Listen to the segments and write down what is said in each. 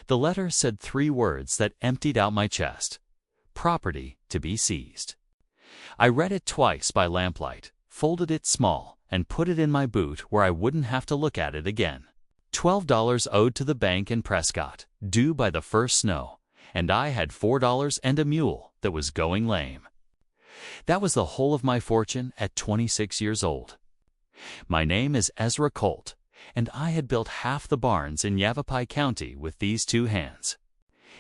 The letter said 3 words that emptied out my chest: property to be seized. I read it twice by lamplight, folded it small, and put it in my boot where I wouldn't have to look at it again. $12 owed to the bank in Prescott, due by the first snow, and I had $4 and a mule that was going lame. That was the whole of my fortune at 26 years old. My name is Ezra Colt, and I had built half the barns in Yavapai County with these 2 hands.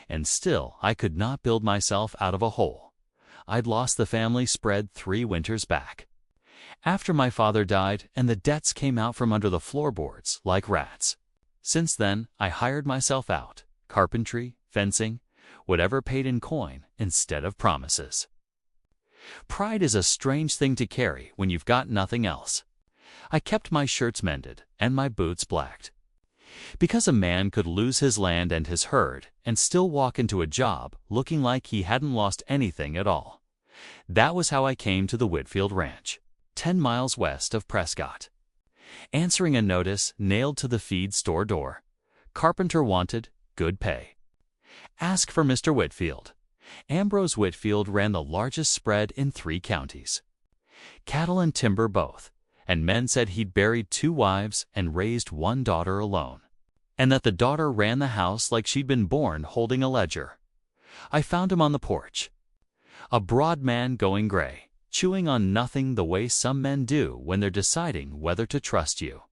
And still I could not build myself out of a hole. I'd lost the family spread 3 winters back. After my father died and the debts came out from under the floorboards like rats. Since then, I hired myself out, carpentry, fencing, whatever paid in coin instead of promises. Pride is a strange thing to carry when you've got nothing else. I kept my shirts mended and my boots blacked. Because a man could lose his land and his herd and still walk into a job looking like he hadn't lost anything at all. That was how I came to the Whitfield Ranch, 10 miles west of Prescott. Answering a notice nailed to the feed store door. Carpenter wanted, good pay. Ask for Mr. Whitfield. Ambrose Whitfield ran the largest spread in 3 counties. Cattle and timber both, and men said he'd buried 2 wives and raised 1 daughter alone, and that the daughter ran the house like she'd been born holding a ledger. I found him on the porch. A broad man going gray, chewing on nothing the way some men do when they're deciding whether to trust you.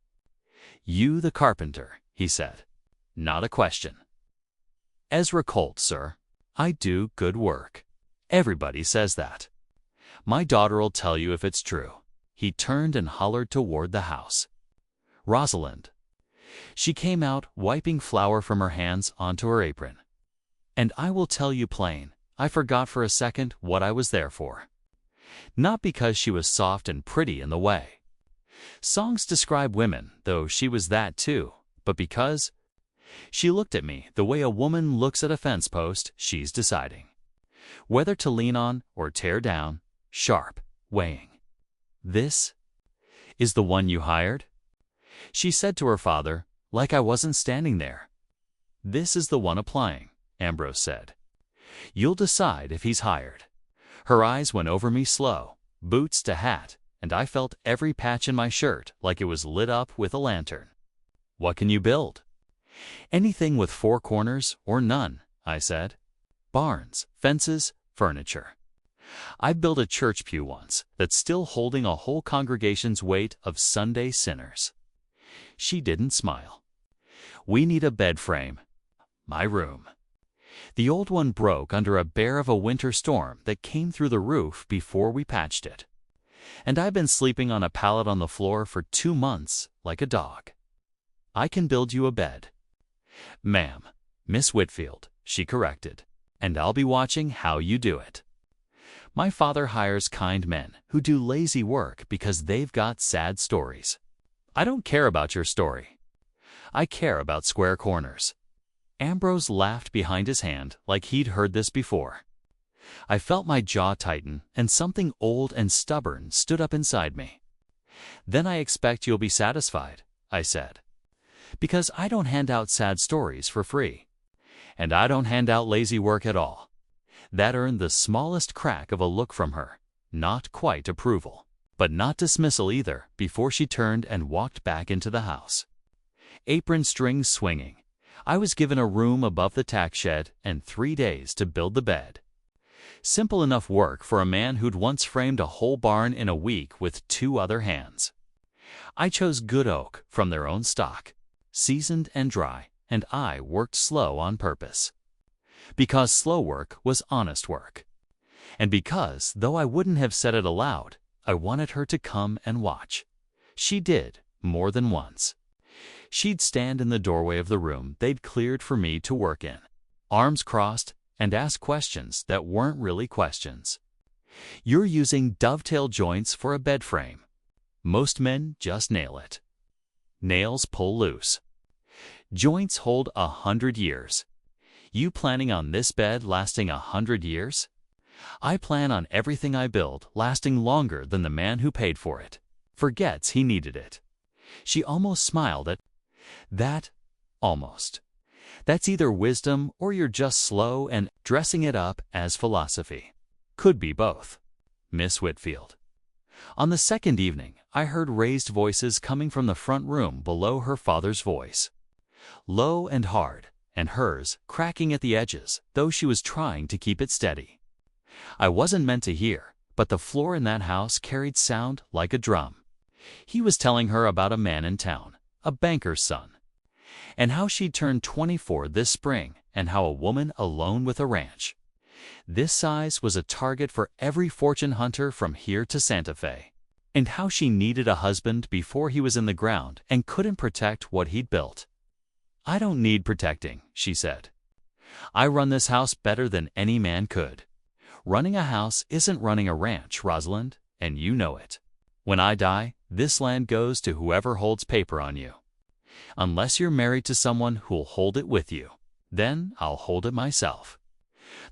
"You the carpenter," he said. "Not a question." "Ezra Colt, sir. I do good work. Everybody says that. My daughter'll tell you if it's true." He turned and hollered toward the house. "Rosalind." She came out, wiping flour from her hands onto her apron. And I will tell you plain, I forgot for a second what I was there for. Not because she was soft and pretty in the way. Songs describe women, though she was that too, but because she looked at me the way a woman looks at a fence post she's deciding whether to lean on or tear down, sharp, weighing. "This is the one you hired?" she said to her father, like I wasn't standing there. "This is the one applying," Ambrose said. "You'll decide if he's hired." Her eyes went over me slow, boots to hat, and I felt every patch in my shirt like it was lit up with a lantern. "What can you build?" "Anything with 4 corners or none," I said. "Barns, fences, furniture. I built a church pew once that's still holding a whole congregation's weight of Sunday sinners." She didn't smile. "We need a bed frame. My room. The old one broke under a bear of a winter storm that came through the roof before we patched it. And I've been sleeping on a pallet on the floor for 2 months like a dog. I can build you a bed." "Ma'am, Miss Whitfield," she corrected, "and I'll be watching how you do it." My father hires kind men who do lazy work because they've got sad stories. I don't care about your story. I care about square corners. Ambrose laughed behind his hand like he'd heard this before. I felt my jaw tighten and something old and stubborn stood up inside me. "Then I expect you'll be satisfied," I said. "Because I don't hand out sad stories for free. And I don't hand out lazy work at all." That earned the smallest crack of a look from her, not quite approval, but not dismissal either, before she turned and walked back into the house. Apron strings swinging, I was given a room above the tack shed and 3 days to build the bed. Simple enough work for a man who'd once framed a whole barn in a week with 2 other hands. I chose good oak from their own stock, seasoned and dry, and I worked slow on purpose. Because slow work was honest work. And because, though I wouldn't have said it aloud, I wanted her to come and watch. She did, more than once. She'd stand in the doorway of the room they'd cleared for me to work in, arms crossed, and ask questions that weren't really questions. "You're using dovetail joints for a bed frame. Most men just nail it. Nails pull loose. Joints hold 100 years. You planning on this bed lasting 100 years? I plan on everything I build lasting longer than the man who paid for it forgets he needed it." She almost smiled at that, almost. That's either wisdom or you're just slow and dressing it up as philosophy. Could be both. Miss Whitfield. On the second evening, I heard raised voices coming from the front room below her father's voice. Low and hard, and hers cracking at the edges, though she was trying to keep it steady. I wasn't meant to hear, but the floor in that house carried sound like a drum. He was telling her about a man in town, a banker's son, and how she'd turned 24 this spring, and how a woman alone with a ranch this size was a target for every fortune hunter from here to Santa Fe, and how she needed a husband before he was in the ground and couldn't protect what he'd built. "I don't need protecting," she said. "I run this house better than any man could. Running a house isn't running a ranch, Rosalind, and you know it. When I die, this land goes to whoever holds paper on you. Unless you're married to someone who'll hold it with you, then I'll hold it myself.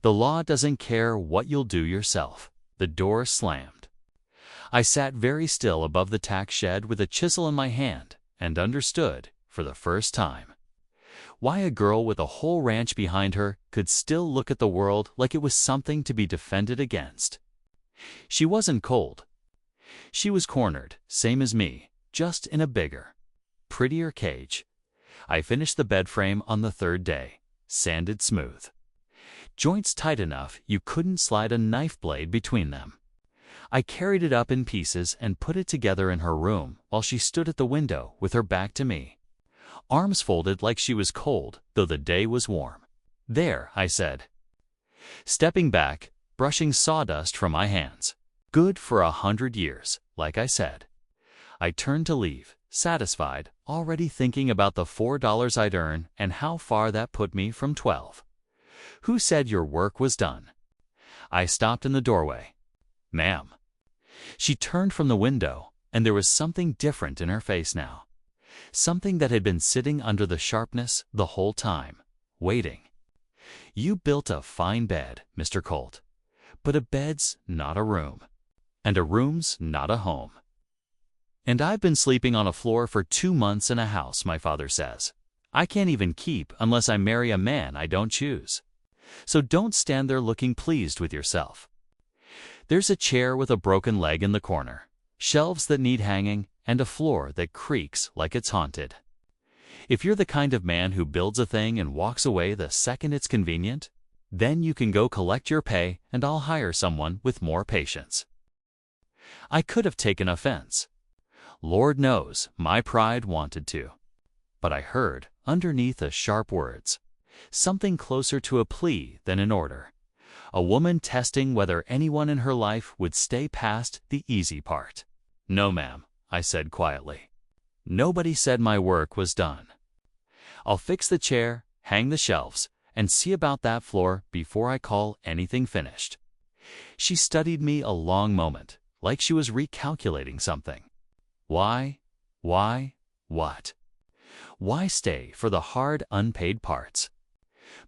The law doesn't care what you'll do yourself." The door slammed. I sat very still above the tack shed with a chisel in my hand and understood, for the first time, why a girl with a whole ranch behind her could still look at the world like it was something to be defended against. She wasn't cold. She was cornered, same as me, just in a bigger, prettier cage. I finished the bed frame on the third day, sanded smooth. Joints tight enough you couldn't slide a knife blade between them. I carried it up in pieces and put it together in her room while she stood at the window with her back to me, arms folded like she was cold, though the day was warm. "There," I said, stepping back, brushing sawdust from my hands. "Good for 100 years, like I said." I turned to leave, satisfied, already thinking about the $4 I'd earn and how far that put me from 12. "Who said your work was done?" I stopped in the doorway. "Ma'am." She turned from the window, and there was something different in her face now. Something that had been sitting under the sharpness the whole time, waiting. "You built a fine bed, Mr. Colt, but a bed's not a room, and a room's not a home. And I've been sleeping on a floor for 2 months in a house my father says I can't even keep unless I marry a man I don't choose. So don't stand there looking pleased with yourself. There's a chair with a broken leg in the corner, shelves that need hanging, and a floor that creaks like it's haunted. If you're the kind of man who builds a thing and walks away the second it's convenient, then you can go collect your pay and I'll hire someone with more patience." I could have taken offense. Lord knows my pride wanted to. But I heard, underneath the sharp words, something closer to a plea than an order. A woman testing whether anyone in her life would stay past the easy part. "No, ma'am," I said quietly. "Nobody said my work was done. I'll fix the chair, hang the shelves, and see about that floor before I call anything finished." She studied me a long moment, like she was recalculating something. Why? What? Why stay for the hard, unpaid parts?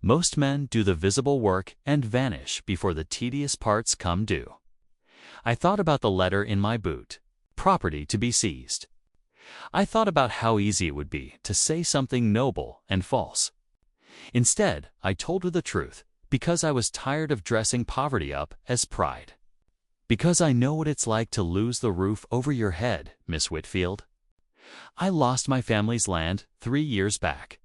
Most men do the visible work and vanish before the tedious parts come due. I thought about the letter in my boot, property to be seized. I thought about how easy it would be to say something noble and false. Instead, I told her the truth, because I was tired of dressing poverty up as pride. Because I know what it's like to lose the roof over your head, Miss Whitfield. I lost my family's land 3 years back.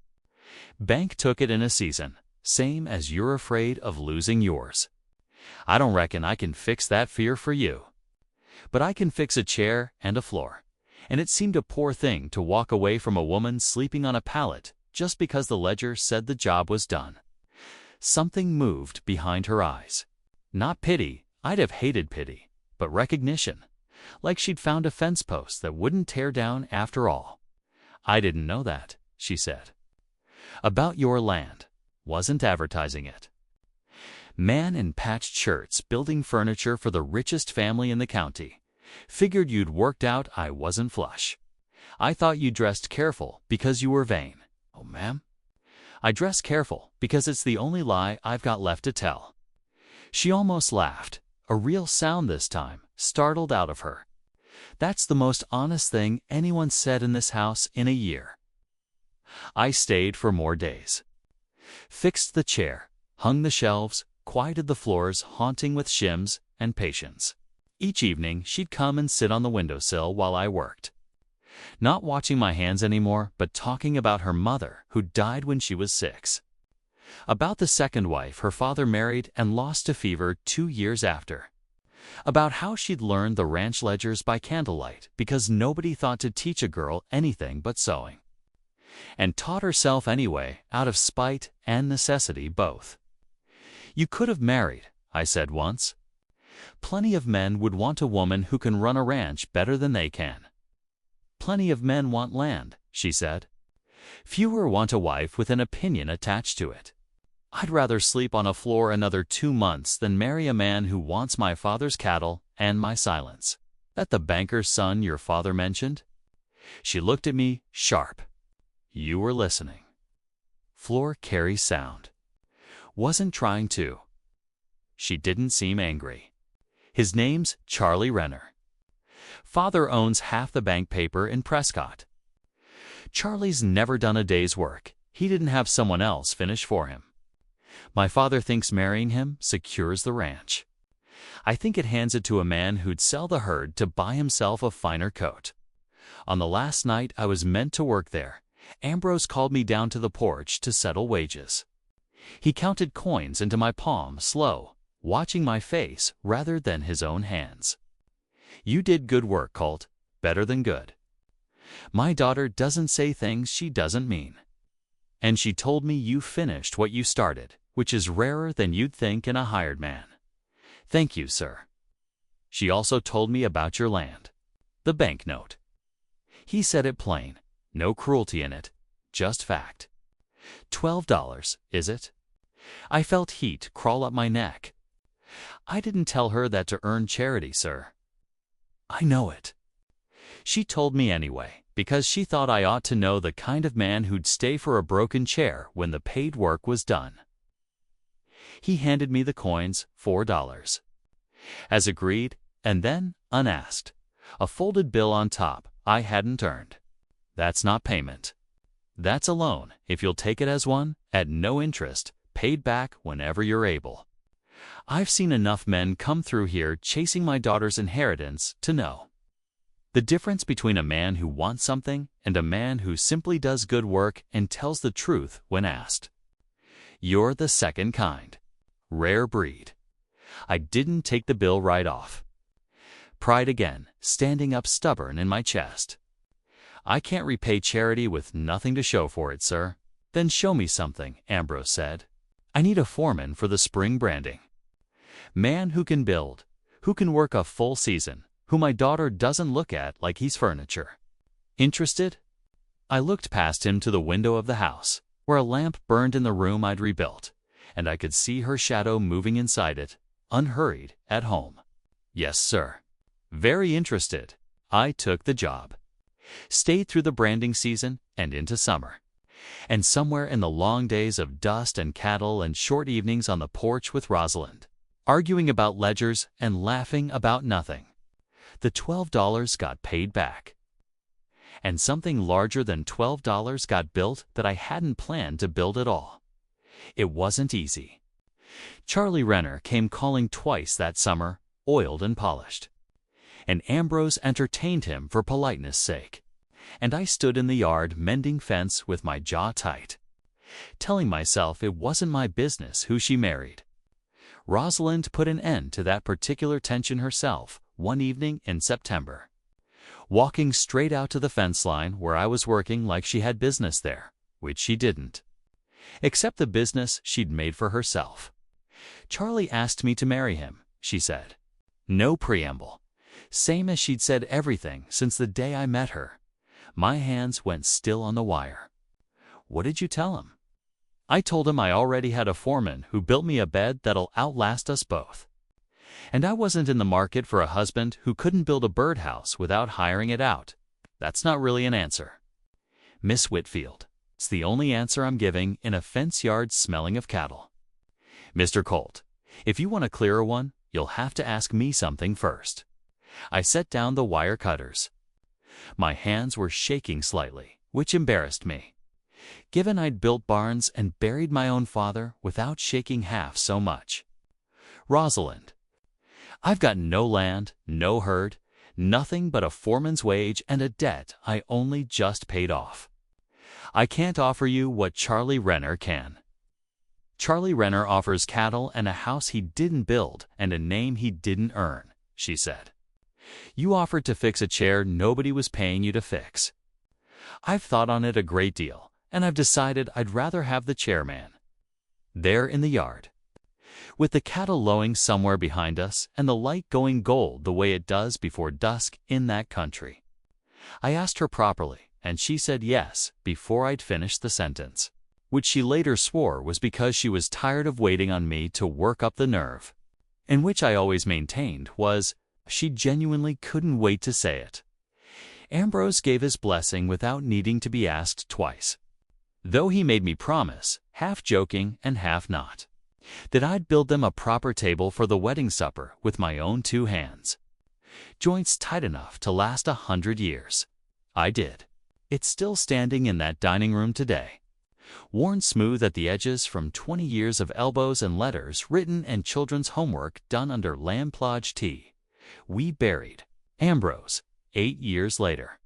Bank took it in a season, same as you're afraid of losing yours. I don't reckon I can fix that fear for you. But I can fix a chair and a floor, and it seemed a poor thing to walk away from a woman sleeping on a pallet just because the ledger said the job was done. Something moved behind her eyes. Not pity, I'd have hated pity, but recognition, like she'd found a fence post that wouldn't tear down after all. "I didn't know that," she said. "About your land. Wasn't advertising it. Man in patched shirts building furniture for the richest family in the county. Figured you'd worked out I wasn't flush. I thought you dressed careful because you were vain." "Oh, ma'am." "I dress careful because it's the only lie I've got left to tell." She almost laughed, a real sound this time, startled out of her. "That's the most honest thing anyone said in this house in a year." I stayed for more days. Fixed the chair, hung the shelves, quieted the floors, haunting with shims and patience. Each evening, she'd come and sit on the windowsill while I worked. Not watching my hands anymore, but talking about her mother, who died when she was 6. About the second wife her father married and lost to fever 2 years after. About how she'd learned the ranch ledgers by candlelight because nobody thought to teach a girl anything but sewing. And taught herself anyway, out of spite and necessity both. "You could have married," I said once. "Plenty of men would want a woman who can run a ranch better than they can." "Plenty of men want land," she said. "Fewer want a wife with an opinion attached to it. I'd rather sleep on a floor another 2 months than marry a man who wants my father's cattle and my silence." "That the banker's son your father mentioned?" She looked at me sharp. "You were listening." Floor carries sound. "Wasn't trying to." She didn't seem angry. "His name's Charlie Renner. Father owns half the bank paper in Prescott. Charlie's never done a day's work. He didn't have someone else finish for him. My father thinks marrying him secures the ranch. I think it hands it to a man who'd sell the herd to buy himself a finer coat. On the last night I was meant to work there, Ambrose called me down to the porch to settle wages. He counted coins into my palm slow, watching my face rather than his own hands. "You did good work, Colt. Better than good. My daughter doesn't say things she doesn't mean. And she told me you finished what you started, which is rarer than you'd think in a hired man. Thank you, sir. She also told me about your land. The banknote." He said it plain, no cruelty in it, just fact. $12, is it? I felt heat crawl up my neck. "I didn't tell her that to earn charity, sir." "I know it." She told me anyway, because she thought I ought to know the kind of man who'd stay for a broken chair when the paid work was done. He handed me the coins, $4. As agreed, and then, unasked, a folded bill on top I hadn't earned. "That's not payment. That's a loan, if you'll take it as one, at no interest, paid back whenever you're able. I've seen enough men come through here chasing my daughter's inheritance to know the difference between a man who wants something and a man who simply does good work and tells the truth when asked. You're the second kind. Rare breed." I didn't take the bill right off. Pride again, standing up stubborn in my chest. "I can't repay charity with nothing to show for it, sir." "Then show me something," Ambrose said. "I need a foreman for the spring branding. Man who can build, who can work a full season, who my daughter doesn't look at like he's furniture. Interested?" I looked past him to the window of the house, where a lamp burned in the room I'd rebuilt, and I could see her shadow moving inside it, unhurried, at home. "Yes, sir. Very interested." I took the job. Stayed through the branding season and into summer. And somewhere in the long days of dust and cattle and short evenings on the porch with Rosalind, arguing about ledgers and laughing about nothing, the $12 got paid back. And something larger than $12 got built that I hadn't planned to build at all. It wasn't easy. Charlie Renner came calling twice that summer, oiled and polished. And Ambrose entertained him for politeness' sake. And I stood in the yard mending fence with my jaw tight, telling myself it wasn't my business who she married. Rosalind put an end to that particular tension herself one evening in September, walking straight out to the fence line where I was working like she had business there, which she didn't, except the business she'd made for herself. "Charlie asked me to marry him," she said. No preamble. Same as she'd said everything since the day I met her. My hands went still on the wire. "What did you tell him?" "I told him I already had a foreman who built me a bed that'll outlast us both. And I wasn't in the market for a husband who couldn't build a birdhouse without hiring it out." That's not really an answer, Miss Whitfield. It's the only answer I'm giving in a fence yard smelling of cattle. "Mr. Colt, if you want a clearer one, you'll have to ask me something first." I set down the wire cutters. My hands were shaking slightly, which embarrassed me. given I'd built barns and buried my own father without shaking half so much. Rosalind, I've got no land, no herd, nothing but a foreman's wage and a debt I only just paid off. I can't offer you what Charlie Renner can. Charlie Renner offers cattle and a house he didn't build and a name he didn't earn, she said. You offered to fix a chair nobody was paying you to fix. I've thought on it a great deal, and I've decided I'd rather have the chairman. There in the yard, with the cattle lowing somewhere behind us and the light going gold the way it does before dusk in that country. I asked her properly, and she said yes before I'd finished the sentence, which she later swore was because she was tired of waiting on me to work up the nerve, and which I always maintained was she genuinely couldn't wait to say it. Ambrose gave his blessing without needing to be asked twice, though he made me promise, half joking and half not, that I'd build them a proper table for the wedding supper with my own 2 hands. Joints tight enough to last 100 years. I did. It's still standing in that dining room today, worn smooth at the edges from 20 years of elbows and letters written and children's homework done under lamb-plodge tea. We buried Ambrose 8 years later.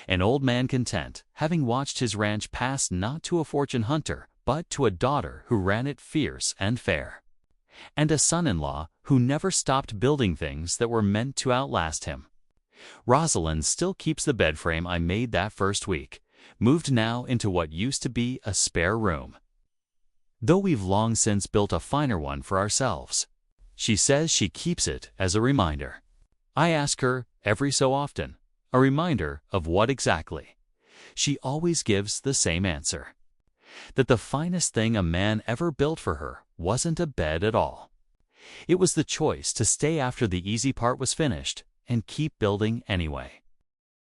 An old man content, having watched his ranch pass not to a fortune hunter, but to a daughter who ran it fierce and fair, and a son-in-law who never stopped building things that were meant to outlast him. Rosalind still keeps the bed frame I made that first week, moved now into what used to be a spare room, though we've long since built a finer one for ourselves. She says she keeps it as a reminder. I ask her every so often, a reminder of what exactly? She always gives the same answer, that the finest thing a man ever built for her wasn't a bed at all. It was the choice to stay after the easy part was finished and keep building anyway.